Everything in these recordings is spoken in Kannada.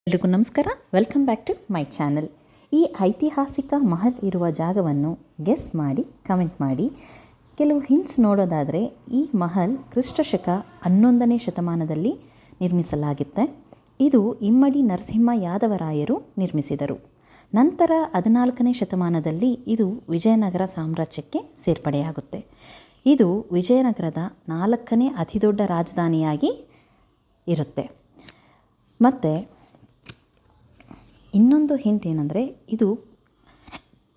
ಎಲ್ರಿಗೂ ನಮಸ್ಕಾರ. Welcome back to my channel. ಈ ಐತಿಹಾಸಿಕ ಮಹಲ್ ಇರುವ ಜಾಗವನ್ನು ಗೆಸ್ ಮಾಡಿ ಕಮೆಂಟ್ ಮಾಡಿ. ಕೆಲವು ಹಿಂಟ್ಸ್ ನೋಡೋದಾದರೆ ಈ ಮಹಲ್ ಕ್ರಿಸ್ತಶಕ 11ನೇ ಶತಮಾನದಲ್ಲಿ ನಿರ್ಮಿಸಲಾಗುತ್ತೆ. ಇದು ಇಮ್ಮಡಿ ನರಸಿಂಹ ಯಾದವರಾಯರು ನಿರ್ಮಿಸಿದರು. ನಂತರ 14ನೇ ಶತಮಾನದಲ್ಲಿ ಇದು ವಿಜಯನಗರ ಸಾಮ್ರಾಜ್ಯಕ್ಕೆ ಸೇರ್ಪಡೆಯಾಗುತ್ತೆ. ಇದು ವಿಜಯನಗರದ 4ನೇ ಅತಿದೊಡ್ಡ ರಾಜಧಾನಿಯಾಗಿ ಇರುತ್ತೆ. ಮತ್ತು ಇನ್ನೊಂದು ಹಿಂಟ್ ಏನಂದರೆ ಇದು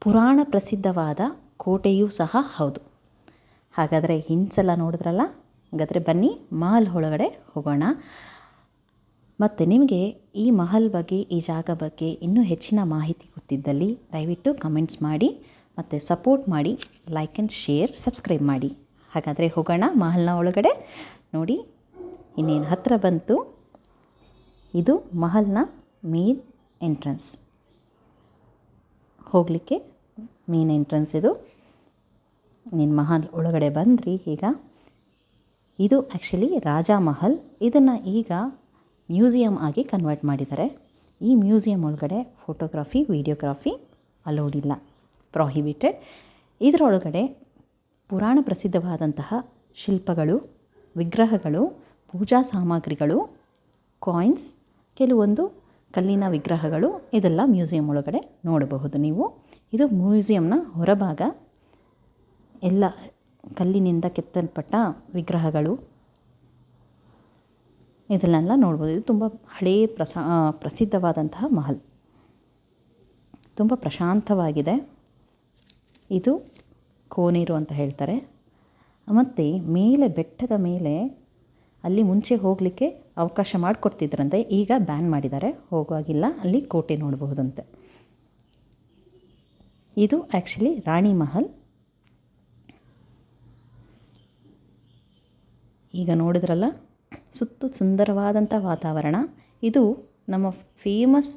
ಪುರಾಣ ಪ್ರಸಿದ್ಧವಾದ ಕೋಟೆಯೂ ಸಹ ಹೌದು. ಹಾಗಾದರೆ ಹಿಂಟ್ಸ್ ಎಲ್ಲ ನೋಡಿದ್ರಲ್ಲ, ಹಾಗಾದರೆ ಬನ್ನಿ ಮಹಲ್ ಒಳಗಡೆ ಹೋಗೋಣ. ಮತ್ತು ನಿಮಗೆ ಈ ಮಹಲ್ ಬಗ್ಗೆ, ಈ ಜಾಗ ಬಗ್ಗೆ ಇನ್ನೂ ಹೆಚ್ಚಿನ ಮಾಹಿತಿ ಗೊತ್ತಿದ್ದಲ್ಲಿ ದಯವಿಟ್ಟು ಕಮೆಂಟ್ಸ್ ಮಾಡಿ ಮತ್ತು ಸಪೋರ್ಟ್ ಮಾಡಿ. ಲೈಕ್ ಆ್ಯಂಡ್ ಶೇರ್, ಸಬ್ಸ್ಕ್ರೈಬ್ ಮಾಡಿ. ಹಾಗಾದರೆ ಹೋಗೋಣ ಮಹಲ್ನ ಒಳಗಡೆ. ನೋಡಿ ಇನ್ನೇನು ಹತ್ತಿರ ಬಂತು. ಇದು ಮಹಲ್ನ ಮೇನ್ ಎಂಟ್ರೆನ್ಸ್, ಹೋಗಲಿಕ್ಕೆ ಮೇನ್ ಎಂಟ್ರೆನ್ಸ್ ಇದು. ನೀನು ಮಹಲ್ ಒಳಗಡೆ ಬಂದ್ರಿ. ಈಗ ಇದು ಆ್ಯಕ್ಚುಲಿ ರಾಜ ಮಹಲ್. ಇದನ್ನು ಈಗ ಮ್ಯೂಸಿಯಮ್ ಆಗಿ ಕನ್ವರ್ಟ್ ಮಾಡಿದ್ದಾರೆ. ಈ ಮ್ಯೂಸಿಯಮ್ ಒಳಗಡೆ ಫೋಟೋಗ್ರಫಿ, ವಿಡಿಯೋಗ್ರಫಿ ಅಲೋಡ್ ಇಲ್ಲ, ಪ್ರೊಹಿಬಿಟೆಡ್. ಇದರೊಳಗಡೆ ಪುರಾಣ ಪ್ರಸಿದ್ಧವಾದಂತಹ ಶಿಲ್ಪಗಳು, ವಿಗ್ರಹಗಳು, ಪೂಜಾ ಸಾಮಗ್ರಿಗಳು, ಕಾಯಿನ್ಸ್, ಕೆಲವೊಂದು ಕಲ್ಲಿನ ವಿಗ್ರಹಗಳು, ಇದೆಲ್ಲ ಮ್ಯೂಸಿಯಂ ಒಳಗಡೆ ನೋಡಬಹುದು ನೀವು. ಇದು ಮ್ಯೂಸಿಯಂನ ಹೊರಭಾಗ. ಎಲ್ಲ ಕಲ್ಲಿನಿಂದ ಕೆತ್ತಲ್ಪಟ್ಟ ವಿಗ್ರಹಗಳು ಇದನ್ನೆಲ್ಲ ನೋಡ್ಬೋದು. ಇದು ತುಂಬ ಹಳೆಯ ಪ್ರಸಿದ್ಧವಾದಂತಹ ಮಹಲ್, ತುಂಬ ಪ್ರಶಾಂತವಾಗಿದೆ. ಇದು ಕೋನೇರು ಅಂತ ಹೇಳ್ತಾರೆ. ಮತ್ತು ಮೇಲೆ ಬೆಟ್ಟದ ಮೇಲೆ ಅಲ್ಲಿ ಮುಂಚೆ ಹೋಗಲಿಕ್ಕೆ ಅವಕಾಶ ಮಾಡಿಕೊಡ್ತಿದ್ರಂತೆ, ಈಗ ಬ್ಯಾನ್ ಮಾಡಿದ್ದಾರೆ, ಹೋಗುವಾಗಿಲ್ಲ. ಅಲ್ಲಿ ಕೋಟೆ ನೋಡಬಹುದಂತೆ. ಇದು ಆ್ಯಕ್ಚುಲಿ ರಾಣಿ ಮಹಲ್. ಈಗ ನೋಡಿದ್ರಲ್ಲ, ಸುತ್ತ ಸುಂದರವಾದಂಥ ವಾತಾವರಣ. ಇದು ನಮ್ಮ ಫೇಮಸ್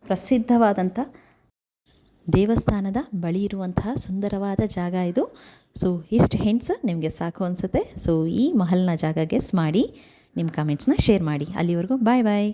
ಪ್ರಸಿದ್ಧವಾದಂಥ ದೇವಸ್ಥಾನದ ಬಳಿ ಇರುವಂತಹ ಸುಂದರವಾದ ಜಾಗ ಇದು. ಸೊ ಇಷ್ಟು ಹಿಂಟ್ಸ್ ನಿಮಗೆ ಸಾಕು ಅನಿಸುತ್ತೆ. ಸೊ ಈ ಮಹಲ್ನ ಜಾಗ ಗೆಸ್ ಮಾಡಿ ನಿಮ್ಮ ಕಮೆಂಟ್ಸ್ನ ಶೇರ್ ಮಾಡಿ. ಅಲ್ಲಿವರೆಗೂ ಬಾಯ್ ಬಾಯ್.